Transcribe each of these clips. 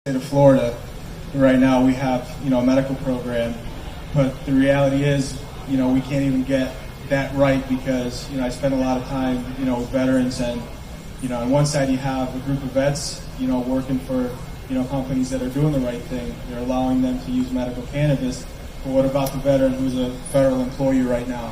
state of Florida, right now we have, a medical program, but the reality is, we can't even get that right because, I spend a lot of time, with veterans, and, on one side you have a group of vets, working for, companies that are doing the right thing. They're allowing them to use medical cannabis, but what about the veteran who's a federal employee right now?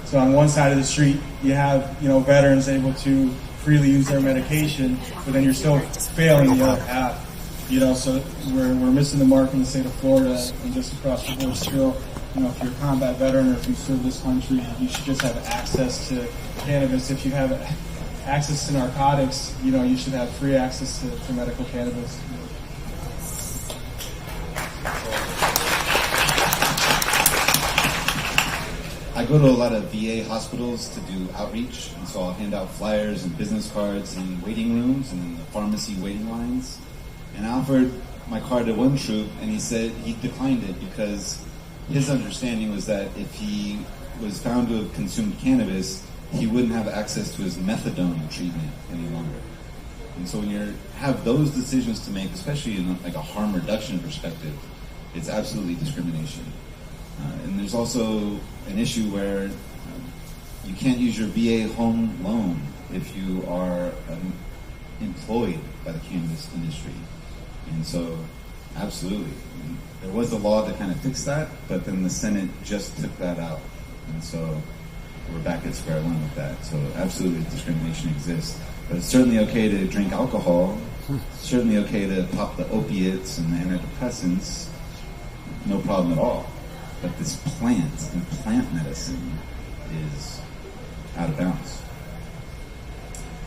So on one side of the street, you have, veterans able to freely use their medication, but then you're still failing the other half. So we're missing the mark in the state of Florida, and just across the board still, if you're a combat veteran or if you serve this country, you should just have access to cannabis. If you have access to narcotics, you should have free access to medical cannabis. I go to a lot of VA hospitals to do outreach, and so I'll hand out flyers and business cards in waiting rooms and in the pharmacy waiting lines. And I offered my card to one troop, and he said he declined it because his understanding was that if he was found to have consumed cannabis, he wouldn't have access to his methadone treatment any longer. And so when you have those decisions to make, especially in like a harm reduction perspective, it's absolutely discrimination. And there's also an issue where you can't use your VA home loan if you are employed by the cannabis industry. And so, absolutely. There was a law that kind of fixed that, but then the Senate just took that out. And so we're back at square one with that. So absolutely discrimination exists. But it's certainly okay to drink alcohol. It's certainly okay to pop the opiates and the antidepressants. No problem at all. But this plant medicine is out of bounds.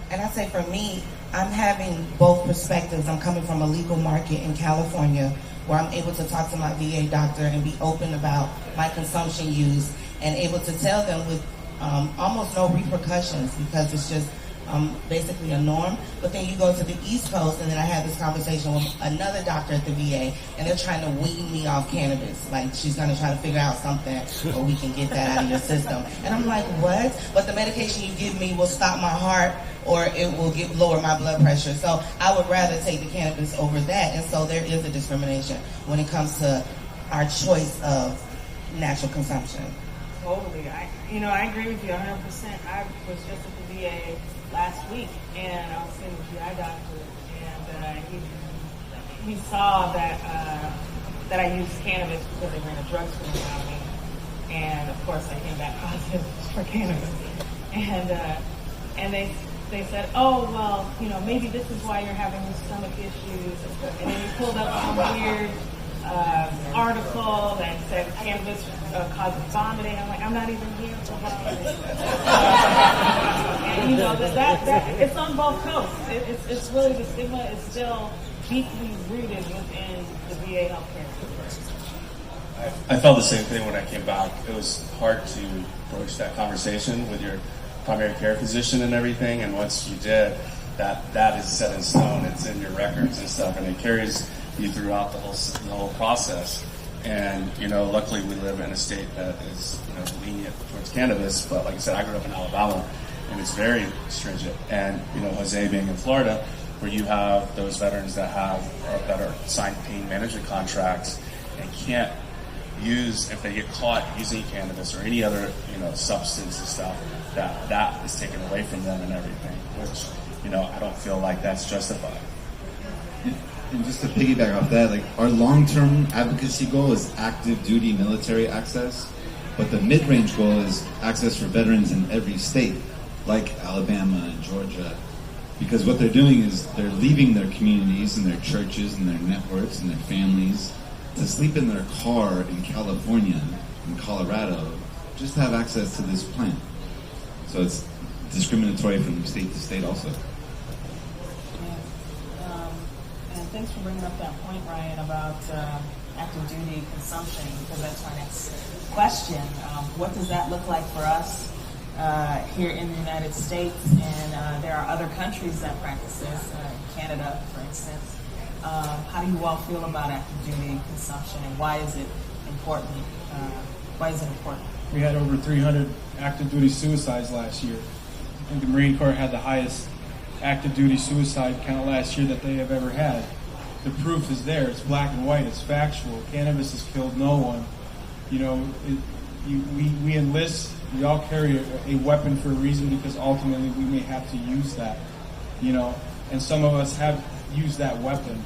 And I say for me, I'm having both perspectives. I'm coming from a legal market in California where I'm able to talk to my VA doctor and be open about my consumption use and able to tell them with almost no repercussions because it's just basically a norm. But then you go to the East Coast, and then I had this conversation with another doctor at the VA, and they're trying to wean me off cannabis. Like, she's going to try to figure out something where we can get that out of your system. And I'm like, what? But the medication you give me will stop my heart, or it will lower my blood pressure. So I would rather take the cannabis over that. And so there is a discrimination when it comes to our choice of natural consumption. Totally. I agree with you 100%. I was just at the VA last week, and I was seeing the GI doctor, and he saw that I used cannabis because they ran a drug screen on me, and of course I came back positive for cannabis, and they said, oh well, maybe this is why you're having these stomach issues, and then he pulled up some weird article that said cannabis causes vomiting. I'm like, I'm not even here for vomiting. And that it's on both coasts. It's really, the stigma is still deeply rooted within the VA healthcare system. I felt the same thing when I came back. It was hard to broach that conversation with your primary care physician and everything, and once you did, that is set in stone. It's in your records and stuff, and it carries you throughout the whole process. And luckily we live in a state that is lenient towards cannabis, but like I said, I grew up in Alabama and it's very stringent. And Jose being in Florida, where you have those veterans that are signed pain management contracts and can't use, if they get caught using cannabis or any other substance and stuff, that is taken away from them and everything, which I don't feel like that's justified. And just to piggyback off that, like, our long-term advocacy goal is active duty military access, but the mid-range goal is access for veterans in every state, like Alabama and Georgia, because what they're doing is they're leaving their communities and their churches and their networks and their families to sleep in their car in California and Colorado just to have access to this plant. So it's discriminatory from state to state also. Thanks for bringing up that point, Ryan, about active duty consumption, because that's my next question. What does that look like for us here in the United States? And there are other countries that practice this, Canada, for instance. How do you all feel about active duty consumption, and why is it important? We had over 300 active duty suicides last year. I think the Marine Corps had the highest active duty suicide count last year that they have ever had. the proof is there. It's black and white. It's factual. Cannabis has killed no one. You know, we enlist. We all carry a weapon for a reason because ultimately we may have to use that. You know, and some of us have used that weapon,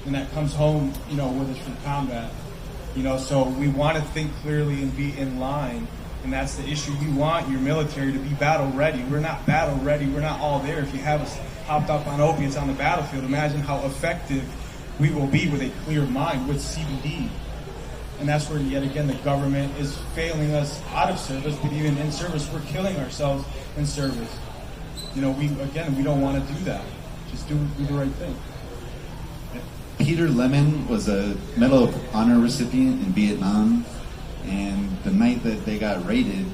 and that comes home, you know, with us from combat. You know, so we want to think clearly and be in line, and that's the issue. You want your military to be battle ready. We're not battle ready. We're not all there. If you have us hopped up on opiates on the battlefield, imagine how effective we will be with a clear mind with CBD. And that's where, yet again, the government is failing us out of service, but even in service, we're killing ourselves in service. You know, we don't want to do that. Just do the right thing. Peter Lemon was a Medal of Honor recipient in Vietnam, and the night that they got raided,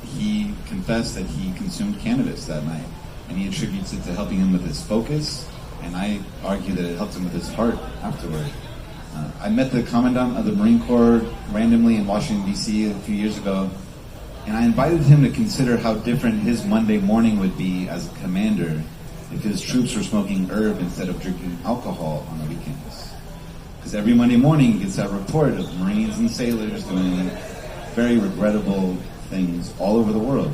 he confessed that he consumed cannabis that night, and he attributes it to helping him with his focus, and I argue that it helped him with his heart afterward. I met the Commandant of the Marine Corps randomly in Washington, D.C. a few years ago, and I invited him to consider how different his Monday morning would be as a commander if his troops were smoking herb instead of drinking alcohol on the weekends. Because every Monday morning he gets that report of Marines and sailors doing very regrettable things all over the world.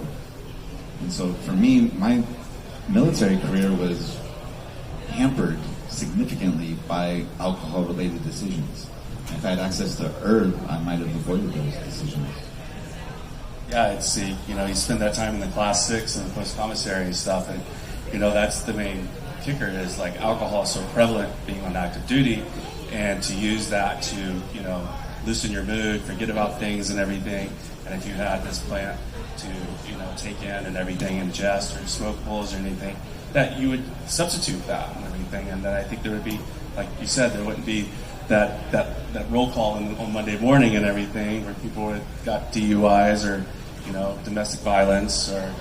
And so for me, my military career was hampered significantly by alcohol-related decisions. If I had access to herb, I might have avoided those decisions. Yeah, it's you spend that time in the class 6 and the post-commissary and stuff, and that's the main kicker is like alcohol is so prevalent being on active duty, and to use that to loosen your mood, forget about things and everything. And if you had this plant to take in and everything, ingest or smokables or anything, that you would substitute that and everything, and then I think there would be, like you said, there wouldn't be that roll call on Monday morning and everything where people got DUIs or domestic violence or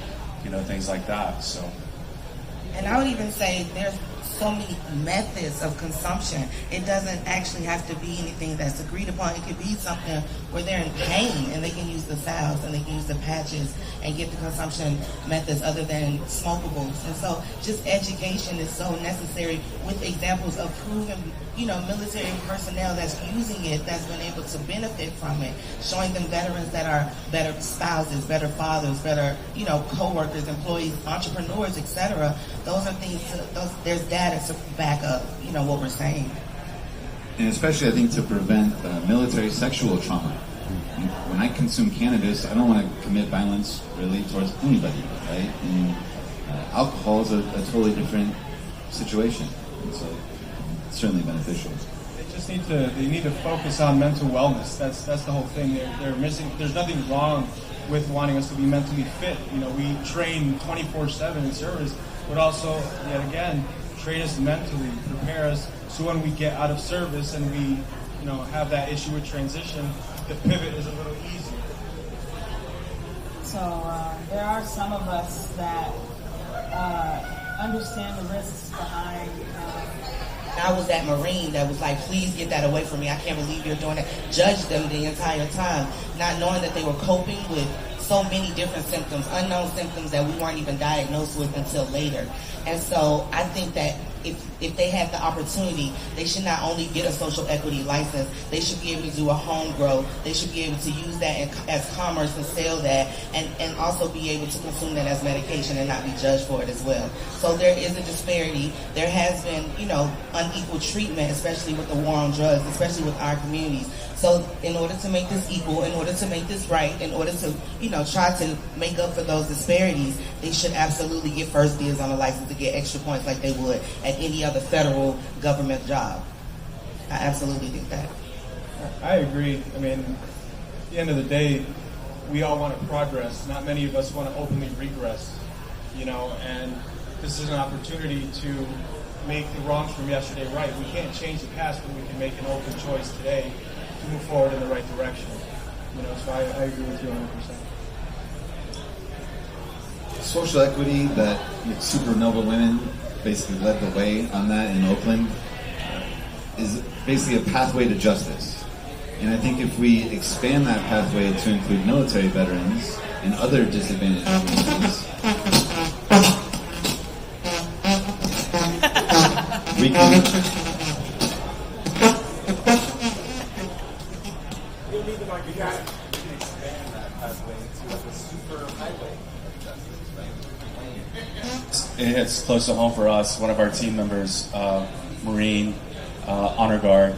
things like that. So. And I would even say there's so many methods of consumption. It doesn't actually have to be anything that's agreed upon. It could be something where they're in pain and they can use the salves and they can use the patches and get the consumption methods other than smokables. And so just education is so necessary with examples of proven, military personnel that's using it, that's been able to benefit from it, showing them veterans that are better spouses, better fathers, better, co-workers, employees, entrepreneurs, etc. Those are things, there's data to back up, what we're saying. And especially, I think, to prevent military sexual trauma. When I consume cannabis, I don't want to commit violence really towards anybody, right? And alcohol is a totally different situation. And so it's certainly beneficial. They need to focus on mental wellness. That's the whole thing. They're missing. There's nothing wrong with wanting us to be mentally fit. We train 24/7 in service, but also, yet again, train us mentally, prepare us so when we get out of service and we, have that issue with transition, the pivot is a little easier. So there are some of us that understand the risks behind. I was that Marine that was like, please get that away from me. I can't believe you're doing that. Judge them the entire time, not knowing that they were coping with so many different symptoms, unknown symptoms that we weren't even diagnosed with until later. And so I think that if they have the opportunity, they should not only get a social equity license, they should be able to do a home grow. They should be able to use that as commerce and sell that, and also be able to consume that as medication and not be judged for it as well. So there is a disparity. There has been, unequal treatment, especially with the war on drugs, especially with our communities. So in order to make this equal, in order to make this right, in order to, try to make up for those disparities, they should absolutely get first dibs on a license to get extra points like they would at any other federal government job. I absolutely think that. I agree. I mean, at the end of the day, we all want to progress. Not many of us want to openly regress, and this is an opportunity to make the wrongs from yesterday right. We can't change the past, but we can make an open choice today to move forward in the right direction. So I agree with you 100%. Social equity that Supernova women basically led the way on that in Oakland is basically a pathway to justice. And I think if we expand that pathway to include military veterans and other disadvantaged communities, You can expand that pathway to like a super highway of justice, right? It's close to home for us. One of our team members, Marine, honor guard,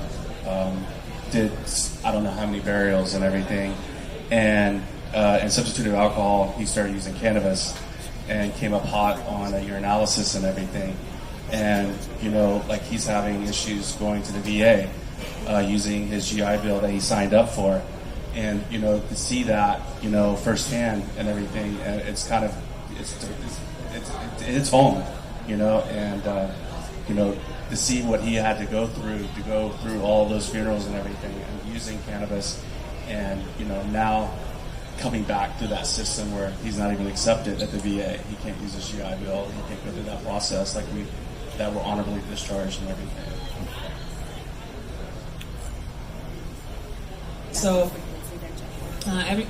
did I don't know how many burials and everything, and in substitute of alcohol, he started using cannabis, and came up hot on urinalysis and everything, and like he's having issues going to the VA, using his GI Bill that he signed up for, and to see that firsthand and everything, it's kind of it's home, and to see what he had to go through all those funerals and everything, and using cannabis, and now coming back through that system where he's not even accepted at the VA. He can't use his GI Bill. He can't go through that process that we're honorably discharged and everything. So,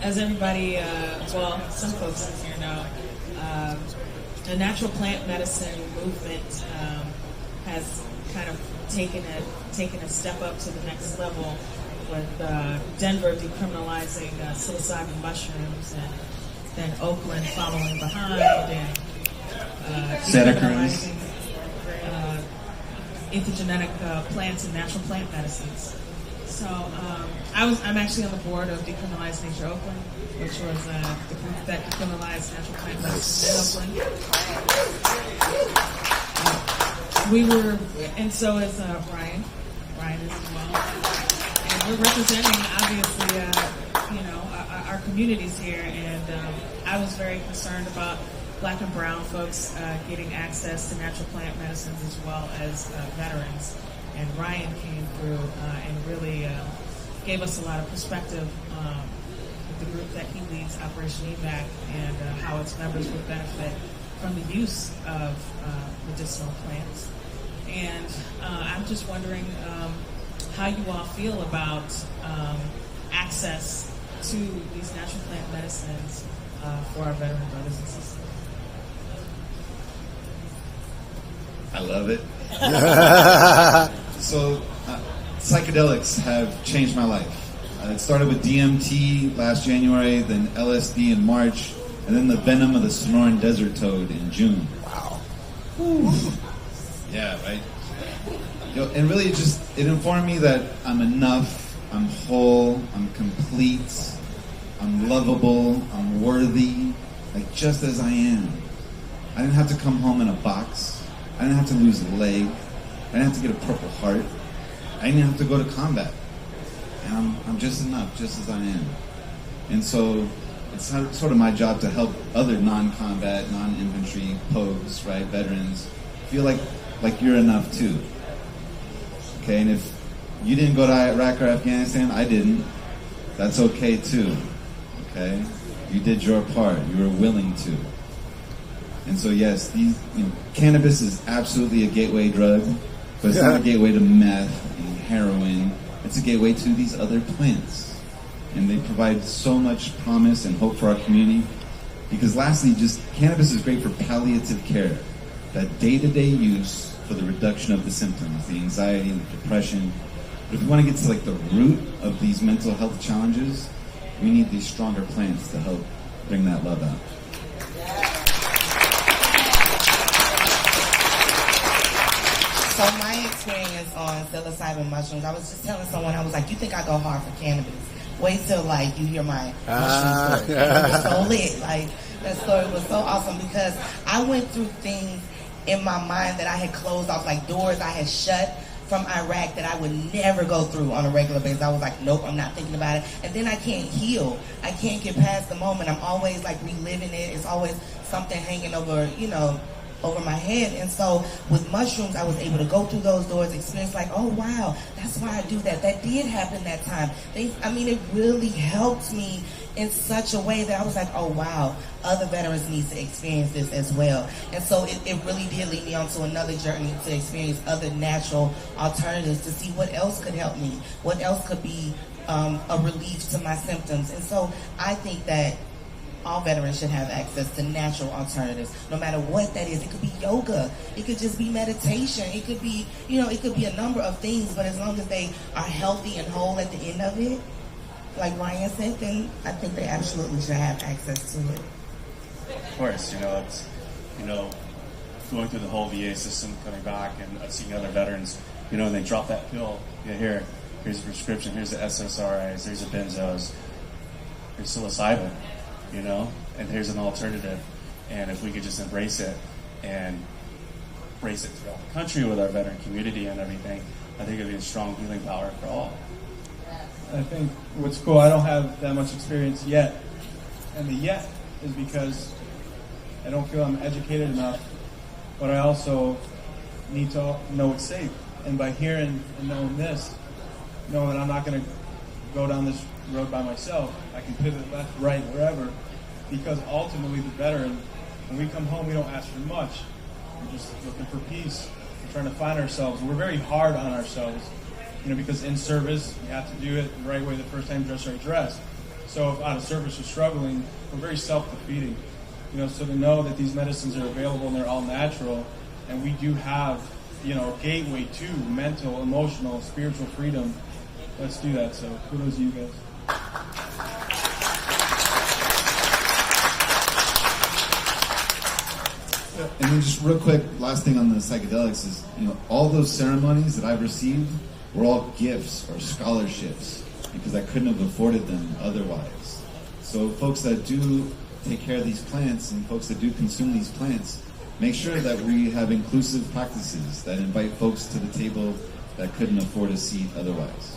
as everybody, some folks here know, the natural plant medicine movement has kind of taken a step up to the next level with Denver decriminalizing psilocybin mushrooms, and then Oakland following behind, and Santa Cruz, ethogenic plants and natural plant medicines. So I'm actually on the board of Decriminalize Nature Oakland, which was the group that decriminalized natural plant medicine in Oakland. And so is Brian. Brian is as well. And we're representing, obviously, our communities here. And I was very concerned about Black and brown folks getting access to natural plant medicines as well as veterans. And Ryan came through and really gave us a lot of perspective with the group that he leads, Operation EVAC, and how its members would benefit from the use of medicinal plants. And I'm just wondering how you all feel about access to these natural plant medicines for our veteran brothers and sisters. I love it. So, psychedelics have changed my life. It started with DMT last January, then LSD in March, and then the venom of the Sonoran desert toad in June. Wow. Whew. Yeah, right? And really it informed me that I'm enough, I'm whole, I'm complete, I'm lovable, I'm worthy, like just as I am. I didn't have to come home in a box. I didn't have to lose a leg. I didn't have to get a Purple Heart. I didn't have to go to combat. And I'm just enough, just as I am. And so it's sort of my job to help other non-combat, non-infantry pogues, right, veterans, feel like you're enough too. Okay, and if you didn't go to Iraq or Afghanistan, I didn't. That's okay too. Okay, you did your part. You were willing to. And so yes, cannabis is absolutely a gateway drug, but it's not a gateway to meth and heroin. It's a gateway to these other plants. And they provide so much promise and hope for our community. Because lastly, just cannabis is great for palliative care. That day-to-day use for the reduction of the symptoms, the anxiety, the depression. But if we want to get to the root of these mental health challenges, we need these stronger plants to help bring that love out. So my experience on psilocybin mushrooms, I was just telling someone, I was like, you think I go hard for cannabis? Wait till you hear my mushroom story. It was so lit. That story was so awesome because I went through things in my mind that I had closed off, like doors I had shut from Iraq that I would never go through on a regular basis. I was like, nope, I'm not thinking about it. And then I can't heal. I can't get past the moment. I'm always reliving it. It's always something hanging over, over my head. And so with mushrooms, I was able to go through those doors, experience oh wow, that's why I do that. That did happen that time. It really helped me in such a way that I was like, oh wow, other veterans need to experience this as well. And so it really did lead me onto another journey to experience other natural alternatives to see what else could help me, what else could be a relief to my symptoms. And so I think that all veterans should have access to natural alternatives, no matter what that is. It could be yoga. It could just be meditation. It could be, it could be a number of things, but as long as they are healthy and whole at the end of it, like Ryan said, then I think they absolutely should have access to it. Of course, it's, going through the whole VA system, coming back and seeing other veterans, and they drop that pill. Here's a prescription, here's the SSRIs, here's the benzos, here's psilocybin, and here's an alternative. And if we could just embrace it and embrace it throughout the country with our veteran community and everything, I think it'd be a strong healing power for all. I think what's cool, I don't have that much experience yet. And the yet is because I don't feel I'm educated enough, but I also need to know it's safe. And by hearing and knowing this, knowing that I'm not going to go down this road by myself, I can pivot left, right, wherever, because ultimately the veteran, when we come home, we don't ask for much. We're just looking for peace. We're trying to find ourselves. We're very hard on ourselves, because in service, you have to do it the right way the first time, dress right dress. So if out of service you're struggling, we're very self-defeating. So to know that these medicines are available and they're all natural, and we do have, a gateway to mental, emotional, spiritual freedom, let's do that. So kudos to you guys. And then just real quick, last thing on the psychedelics is, all those ceremonies that I've received were all gifts or scholarships because I couldn't have afforded them otherwise. So folks that do take care of these plants and folks that do consume these plants, make sure that we have inclusive practices that invite folks to the table that couldn't afford a seat otherwise.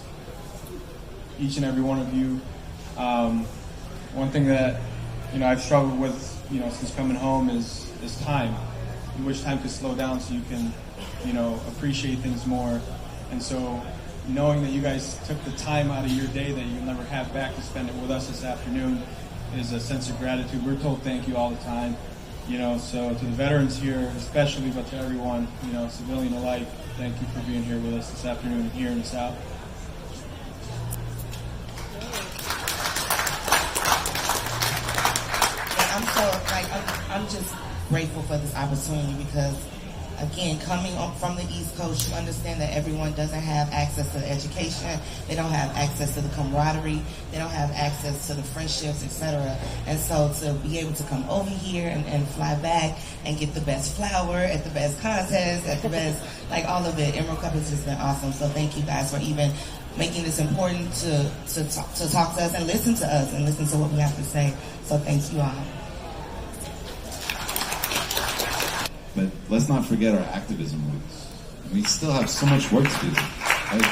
Each and every one of you, one thing that, I've struggled with, since coming home is time. You wish time could slow down so you can, appreciate things more. And so knowing that you guys took the time out of your day that you'll never have back to spend it with us this afternoon is a sense of gratitude. We're told thank you all the time. So to the veterans here especially, but to everyone, civilian alike, thank you for being here with us this afternoon and hearing us out. I'm just grateful for this opportunity because, again, coming from the East Coast, you understand that everyone doesn't have access to the education, they don't have access to the camaraderie, they don't have access to the friendships, etc. And so to be able to come over here and fly back and get the best flower at the best contest, at the best, all of it, Emerald Cup has just been awesome. So thank you guys for even making this important to talk to us and listen to us and listen to what we have to say. So thank you all. But let's not forget our activism roots. We still have so much work to do. Right?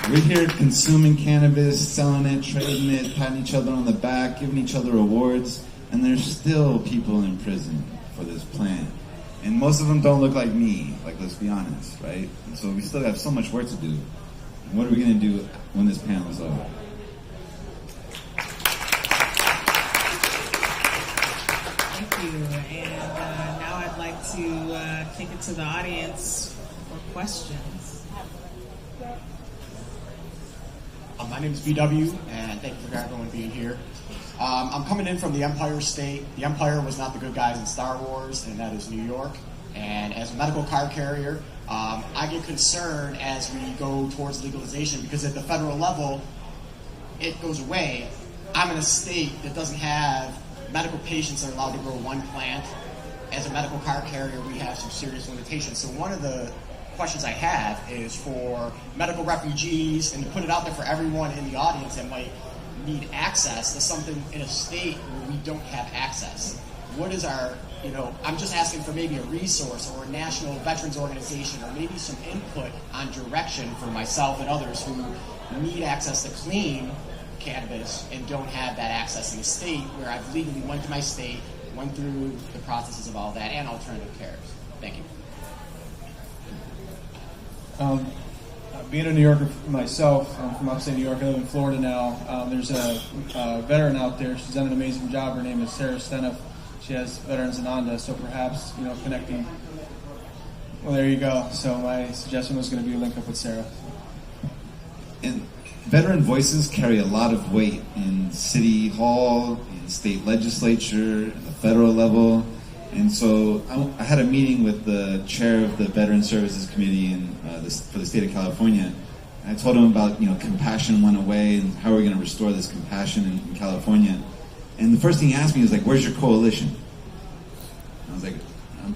We're here consuming cannabis, selling it, trading it, patting each other on the back, giving each other awards, and there's still people in prison for this plant. And most of them don't look like me, let's be honest, right? And so we still have so much work to do. And what are we going to do when this panel is over? And now I'd like to kick it to the audience for questions. My name is VW, and thank you for everyone being here. I'm coming in from the Empire State. The Empire was not the good guys in Star Wars, and that is New York. And as a medical card carrier, I get concerned as we go towards legalization because at the federal level, it goes away. I'm in a state that doesn't have medical patients that are allowed to grow one plant. As a medical card carrier, we have some serious limitations. So one of the questions I have is for medical refugees, and to put it out there for everyone in the audience that might need access to something in a state where we don't have access. What is our, I'm just asking for maybe a resource or a national veterans organization or maybe some input on direction for myself and others who need access to clean cannabis and don't have that access in the state where I've legally went to my state, went through the processes of all that, and alternative cares. Thank you. Being a New Yorker myself, I'm from upstate New York. I live in Florida now. There's a veteran out there. She's done an amazing job. Her name is Sarah Stenoff. She has Veterans Ananda, so perhaps, connecting. Well, there you go. So my suggestion was going to be a link up with Sarah. And veteran voices carry a lot of weight in city hall, in state legislature, at the federal level. And so I had a meeting with the chair of the Veteran Services Committee for the state of California, I told him about, compassion went away and how are we going to restore this compassion in California. And the first thing he asked me was like, where's your coalition? And I was like, I'm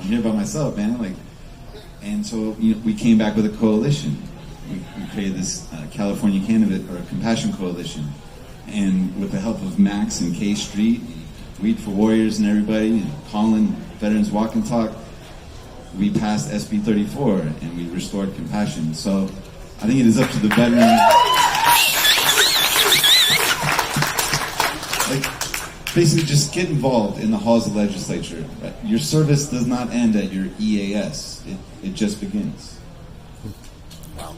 here by myself, man. And so we came back with a coalition. We created this California Cannabis or Compassion Coalition. And with the help of Max and K Street, and Weed for Warriors and everybody, and Colin, Veterans Walk and Talk, we passed SB 34 and we restored compassion. So I think it is up to the veteran. Basically, just get involved in the halls of legislature. Your service does not end at your EAS. It just begins. Wow.